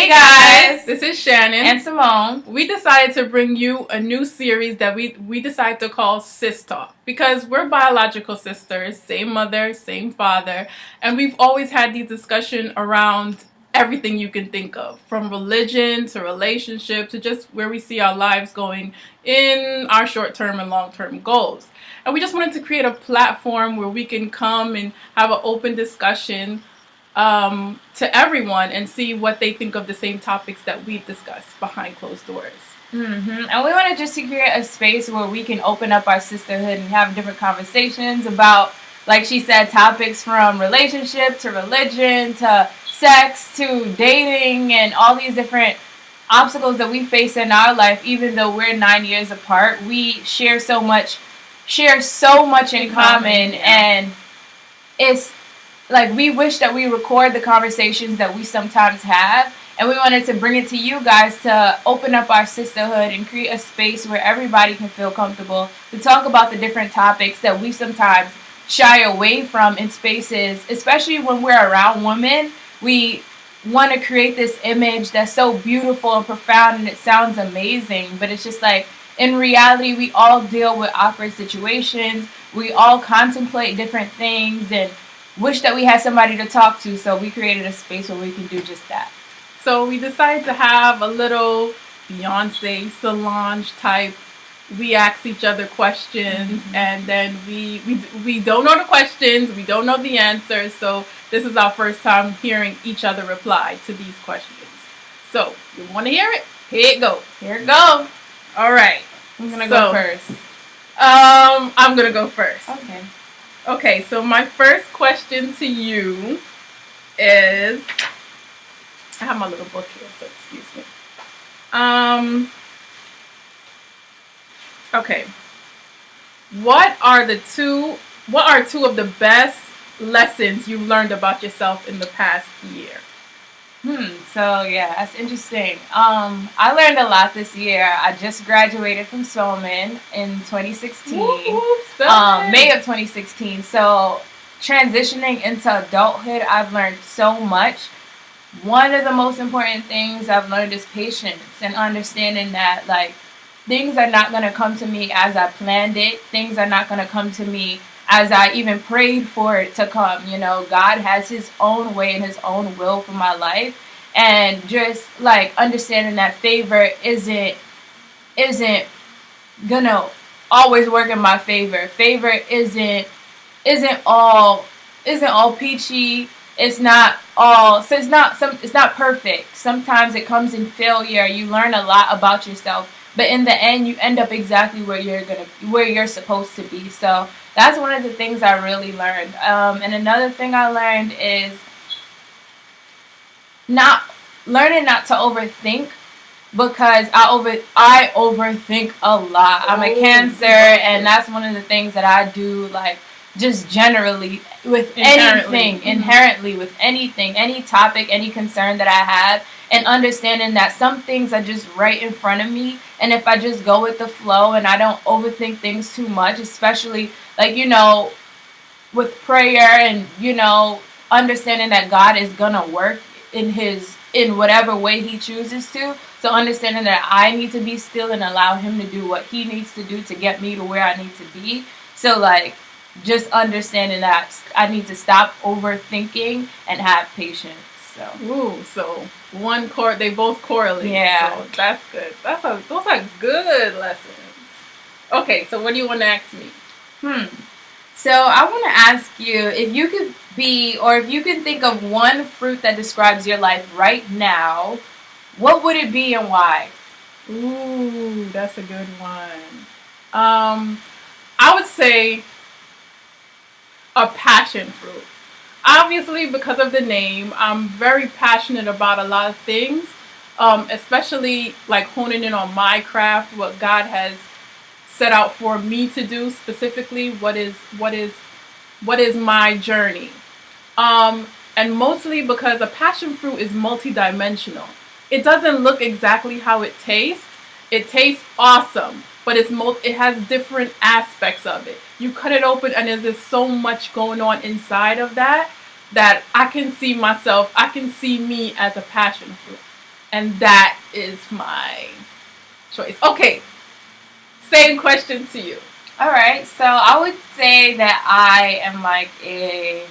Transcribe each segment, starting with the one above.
Hey guys, this is Shannon and Simone. We decided to bring you a new series that we decided to call Sistalk because we're biological sisters, same mother, same father, and we've always had these discussions around everything you can think of, from religion to relationship to just where we see our lives going in our short-term and long-term goals. And we just wanted to create a platform where we can come and have an open discussion to everyone and see what they think of the same topics that we've discussed behind closed doors. And we wanted just to create a space where we can open up our sisterhood and have different conversations about, like she said, topics from relationship to religion to sex to dating and all these different obstacles that we face in our life. Even though we're 9 years apart, we share so much in common, and it's like we wish that we record the conversations that we sometimes have, and we wanted to bring it to you guys to open up our sisterhood and create a space where everybody can feel comfortable to talk about the different topics that we sometimes shy away from in spaces, especially when we're around women. We want to create this image that's so beautiful and profound, and it sounds amazing, but it's just like, in reality, we all deal with awkward situations. We all contemplate different things and wish that we had somebody to talk to, so we created a space where we can do just that. So we decided to have a little Beyonce, Solange type. We ask each other questions, and then we don't know the questions, we don't know the answers, so this is our first time hearing each other reply to these questions. So, you want to hear it? Here it go. Here it go. All right. I'm going to go first. I'm going to go first. Okay, so my first question to you is, I have my little book here, so excuse me. Okay. What are two of the best lessons you learned about yourself in the past year? So yeah, that's interesting. I learned a lot this year. I just graduated from Simone in 2016. May of 2016. So transitioning into adulthood, I've learned so much. One of the most important things I've learned is patience and understanding that, like, things are not going to come to me as I planned it. Things are not going to come to me as I even prayed for it to come. You know, God has his own way and his own will for my life. And just like understanding that favor isn't gonna always work in my favor. Favor isn't all peachy. It's not perfect. Sometimes it comes in failure. You learn a lot about yourself, but in the end, you end up exactly where you're supposed to be. So that's one of the things I really learned. And another thing I learned is learning not to overthink, because I overthink a lot. I'm a Cancer, and that's one of the things that I do, like, just generally with inherently with anything, any topic, any concern that I have, and understanding that some things are just right in front of me, and if I just go with the flow and I don't overthink things too much, especially, like, you know, with prayer and, you know, understanding that God is gonna work in whatever way he chooses to. So understanding that I need to be still and allow him to do what he needs to do to get me to where I need to be. So, like, just understanding that I need to stop overthinking and have patience. So they both correlate. Yeah. So that's good. Those are good lessons. Okay, so what do you want to ask me? So I want to ask you if you can think of one fruit that describes your life right now, what would it be and why? Ooh, that's a good one. I would say a passion fruit. Obviously, because of the name, I'm very passionate about a lot of things, especially like honing in on my craft, what God has set out for me to do specifically, what is my journey. And mostly because a passion fruit is multidimensional. It doesn't look exactly how it tastes. It tastes awesome, but it has different aspects of it. You cut it open and there's just so much going on inside of that I can see me as a passion fruit. And that is my choice. Okay, same question to you. All right, so I would say that I am like a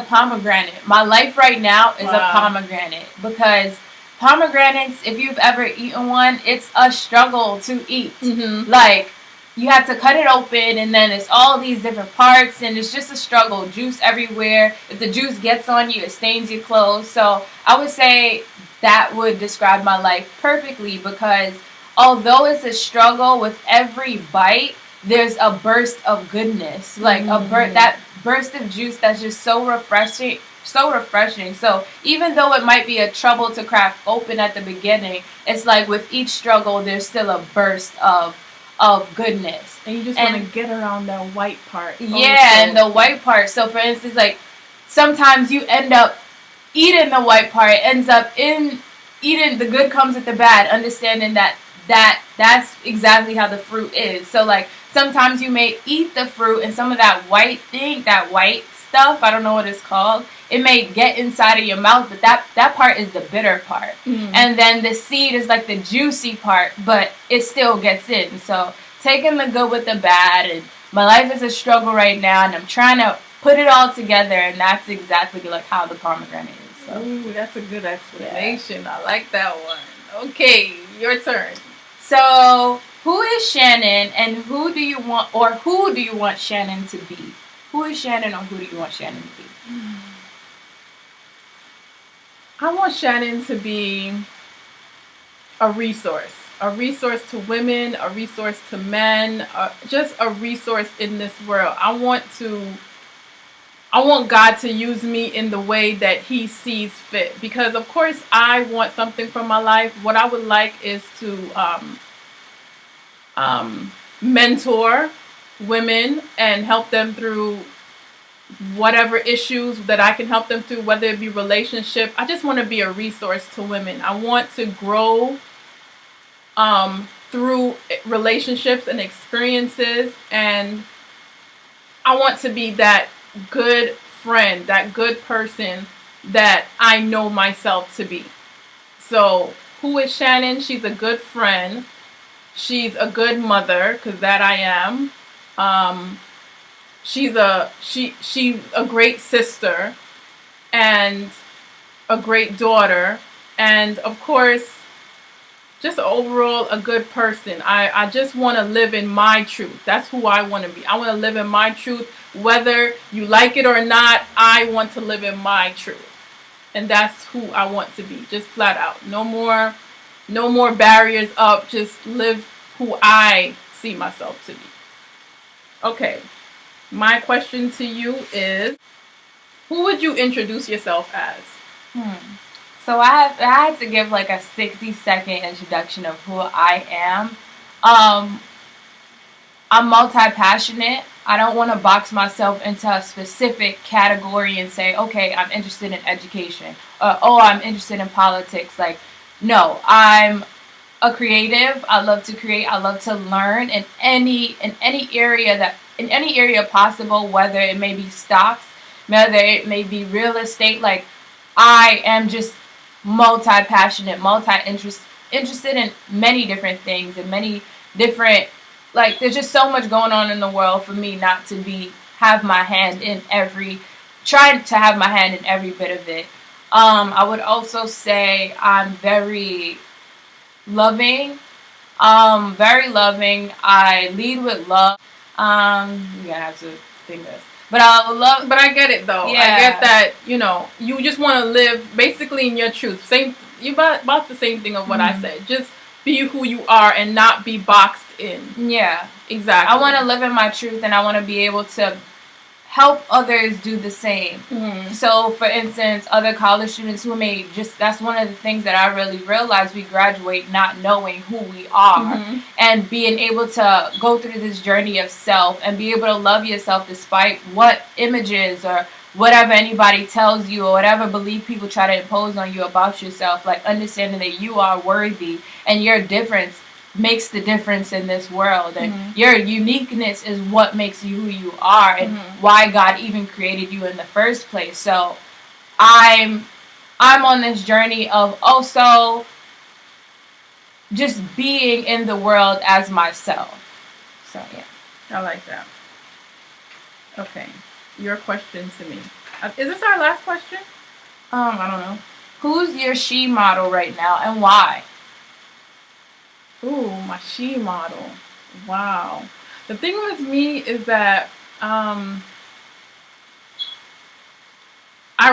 pomegranate. My life right now is a pomegranate because pomegranates, if you've ever eaten one, it's a struggle to eat. Like, you have to cut it open and then it's all these different parts and it's just a struggle. Juice everywhere. If the juice gets on you, it stains your clothes. So I would say that would describe my life perfectly because although it's a struggle, with every bite there's a burst of goodness, like that burst of juice that's just so refreshing. So even though it might be a trouble to crack open at the beginning, it's like with each struggle there's still a burst of goodness. And you just want to get around that white part. Yeah, and the white part. So for instance, like sometimes you end up eating the white part, it ends up in eating the good comes with the bad, understanding that's exactly how the fruit is. So like sometimes you may eat the fruit and some of that white stuff, I don't know what it's called, it may get inside of your mouth, but that part is the bitter part. And then the seed is like the juicy part, but it still gets in. So taking the good with the bad, and my life is a struggle right now and I'm trying to put it all together, and that's exactly like how the pomegranate is. So. Ooh, that's a good explanation. Yeah. I like that one. Okay, your turn. So, who is Shannon, and who do you want Shannon to be? Who is Shannon, or who do you want Shannon to be? I want Shannon to be a resource to women, a resource to men, just a resource in this world. I want God to use me in the way that He sees fit. Because of course I want something from my life. What I would like is to mentor women and help them through whatever issues that I can help them through, whether it be relationship. I just want to be a resource to women. I want to grow through relationships and experiences, and I want to be that good friend, that good person that I know myself to be. So who is Shannon? She's a good friend. She's a good mother, because that I am. She's a great sister and a great daughter, and of course just overall a good person. I just want to live in my truth. That's who I want to be. I want to live in my truth. Whether you like it or not, I want to live in my truth. And that's who I want to be. Just flat out. No more barriers up. Just live who I see myself to be. Okay. My question to you is, who would you introduce yourself as? So I had to give like a 60-second introduction of who I am. I'm multi-passionate. I don't want to box myself into a specific category and say, okay, I'm interested in education. Oh, I'm interested in politics. Like, no, I'm a creative. I love to create. I love to learn in any area possible, whether it may be stocks, whether it may be real estate. Like, I am just multi-passionate, interested in many different things and many different, like, there's just so much going on in the world for me not to try to have my hand in every bit of it. I would also say I'm very loving. I lead with love. You're gonna have to think this. But I get it though. Yeah. I get that, you just want to live basically in your truth. You about the same thing of what I said. Just be who you are and not be boxed in. Yeah. Exactly. I want to live in my truth, and I want to be able to help others do the same. So, for instance, other college students who that's one of the things that I really realized. We graduate not knowing who we are, and being able to go through this journey of self and be able to love yourself despite what images or whatever anybody tells you or whatever belief people try to impose on you about yourself. Like, understanding that you are worthy and your difference makes the difference in this world, and your uniqueness is what makes you who you are, and why God even created you in the first place. So I'm I'm on this journey of also just being in the world as myself. So yeah. I like that. Okay, your question to me. Is this our last question? I don't know. Who's your she model right now and why? Ooh, my she model. Wow. The thing with me is that I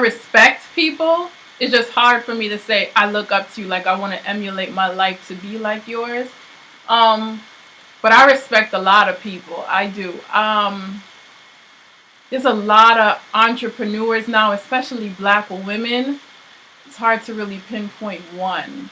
respect people. It's just hard for me to say I look up to you, like I want to emulate my life to be like yours. But I respect a lot of people. I do. There's a lot of entrepreneurs now, especially black women. It's hard to really pinpoint one.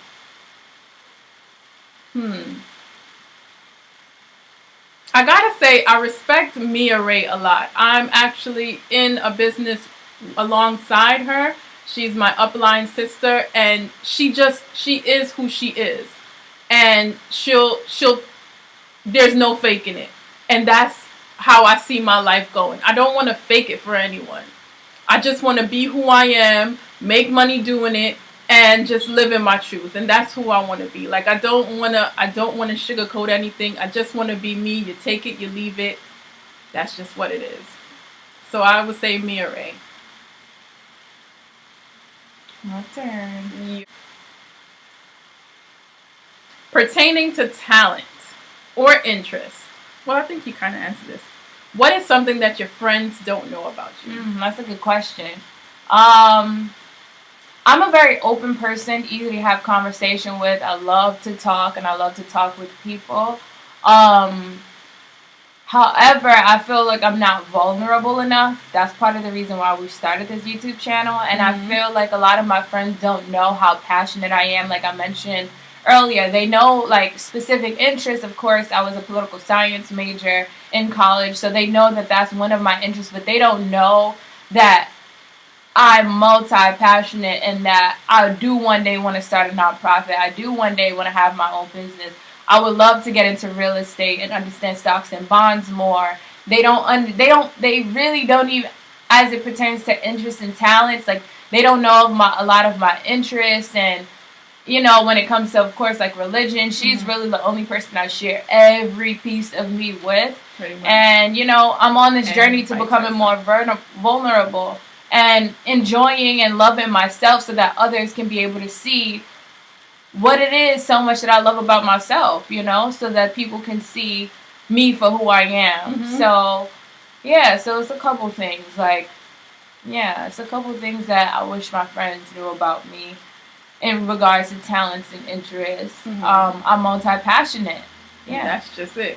I gotta say, I respect Mia Ray a lot. I'm actually in a business alongside her. She's my upline sister, and she is who she is, and she'll there's no faking it, and that's how I see my life going. I don't want to fake it for anyone. I just want to be who I am, make money doing it, and just live in my truth. And that's who I want to be. Like I don't want to sugarcoat anything. I just want to be me. You take it, you leave it. That's just what it is. So I would say Mia Ray. My turn. Pertaining to talent or interest. Well, I think you kind of answered this. What is something that your friends don't know about you? That's a good question. I'm a very open person, easy to have conversation with. I love to talk, and I love to talk with people. However, I feel like I'm not vulnerable enough. That's part of the reason why we started this YouTube channel. And I feel like a lot of my friends don't know how passionate I am. Like I mentioned earlier, they know like specific interests. Of course, I was a political science major in college, so they know that that's one of my interests, but they don't know that I'm multi-passionate and that I do one day want to start a nonprofit. I do one day want to have my own business. I would love to get into real estate and understand stocks and bonds more. They really don't even, as it pertains to interests and talents, like they don't know of a lot of my interests. And you know, when it comes to, of course, like religion, she's really the only person I share every piece of me with. And you know, I'm on this journey to becoming more vulnerable and enjoying and loving myself so that others can be able to see what it is so much that I love about myself, you know, so that people can see me for who I am. So, yeah, so it's a couple things. Like, yeah, it's a couple things that I wish my friends knew about me in regards to talents and interests. I'm multi-passionate. Yeah, that's just it.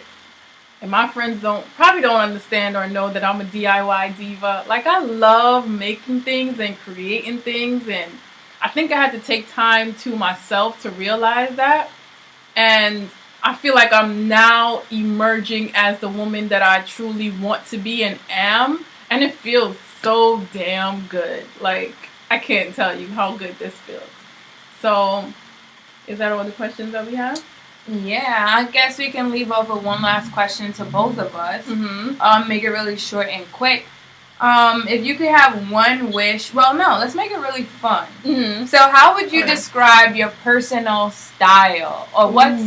And my friends probably don't understand or know that I'm a DIY diva. Like I love making things and creating things, and I think I had to take time to myself to realize that. And I feel like I'm now emerging as the woman that I truly want to be and am. And it feels so damn good. Like, I can't tell you how good this feels. So, is that all the questions that we have? Yeah, I guess we can leave over one last question to both of us. Make it really short and quick. If you could have one wish, well, no, let's make it really fun. So, how would you describe your personal style, or what's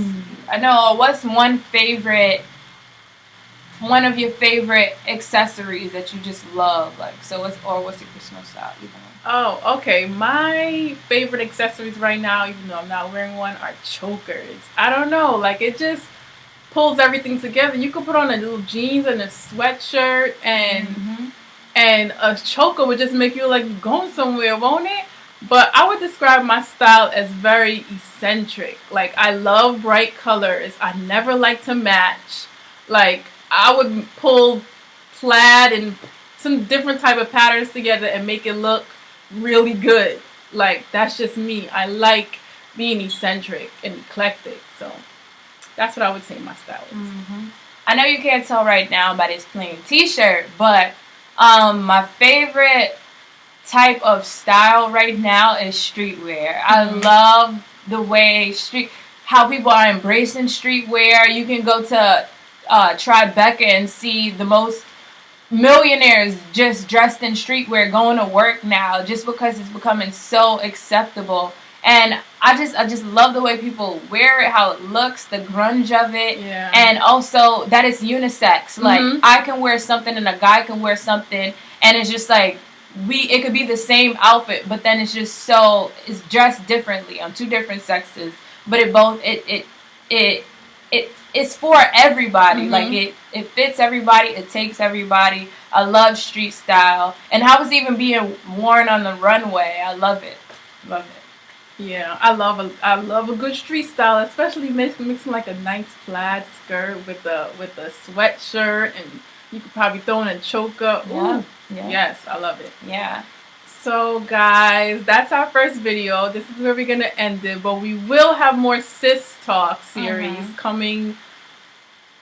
one of your favorite accessories that you just love? Like, so what's your personal style? Oh, okay. My favorite accessories right now, even though I'm not wearing one, are chokers. I don't know, like it just pulls everything together. You could put on a little jeans and a sweatshirt, and a choker would just make you like you're going somewhere, won't it? But I would describe my style as very eccentric. Like I love bright colors. I never like to match. Like I would pull plaid and some different type of patterns together and make it look really good. Like that's just me. I like being eccentric and eclectic. So that's what I would say my style is. I know you can't tell right now by this plain t-shirt, but my favorite type of style right now is streetwear. I love the way how people are embracing streetwear. You can go to Tribeca and see the most millionaires just dressed in streetwear going to work now just because it's becoming so acceptable. And I just love the way people wear it, how it looks, the grunge of it, and also that it's unisex. Like I can wear something and a guy can wear something, and it's just like it could be the same outfit, but then it's dressed differently on two different sexes, but it's for everybody. Like it fits everybody, it takes everybody. I love street style, and how it's even being worn on the runway. I love it. Love it. Yeah, I love a good street style, especially mixing like a nice plaid skirt with a sweatshirt, and you could probably throw in a choker. Yeah. Ooh, yes, I love it. Yeah. So guys, that's our first video. This is where we're gonna end it, but we will have more Sistalk series coming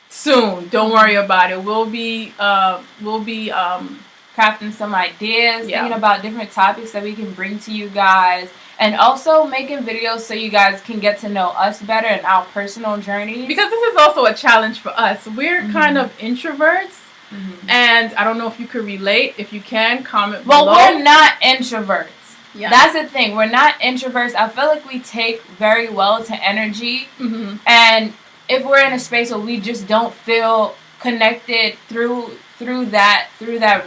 soon. Don't worry about it. We'll be crafting some ideas, thinking about different topics that we can bring to you guys, and also making videos so you guys can get to know us better and our personal journey. Because this is also a challenge for us. We're kind of introverts, and I don't know if you could relate. If you can, comment below. Well, we're not introverts. Yeah. That's the thing. We're not introverts. I feel like we take very well to energy, and if we're in a space where we just don't feel connected through that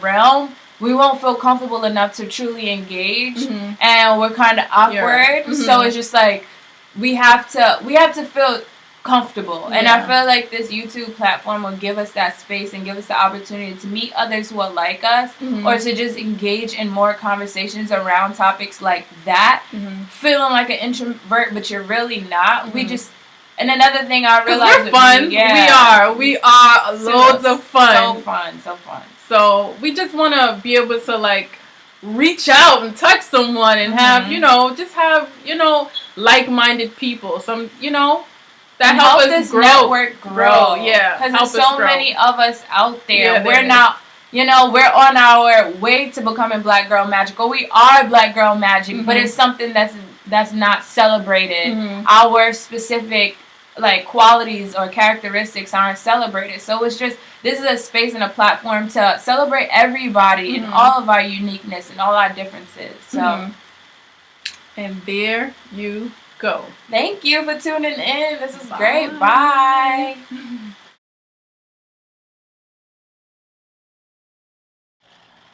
realm, we won't feel comfortable enough to truly engage, and we're kind of awkward. So it's just like we have to feel comfortable, and I feel like this YouTube platform will give us that space and give us the opportunity to meet others who are like us, or to just engage in more conversations around topics like that. Feeling like an introvert, but you're really not. We just. And another thing I realized, we're fun. We are loads of fun. So fun. So we just want to be able to like reach out and touch someone and have like-minded people. Some that help us grow. Network grow. Yeah, because there's so many of us out there. We're not. We're on our way to becoming Black Girl Magic, or we are Black Girl Magic, but it's something that's not celebrated. Our specific qualities or characteristics aren't celebrated. So it's just, this is a space and a platform to celebrate everybody and all of our uniqueness and all our differences. So and there you go. Thank you for tuning in. This is great. Bye.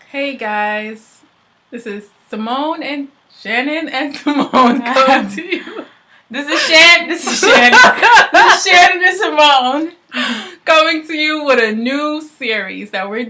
Hey guys, this is Simone and Shannon and Simone coming to you. This is Shannon. This is Shannon and Simone coming to you with a new series that we're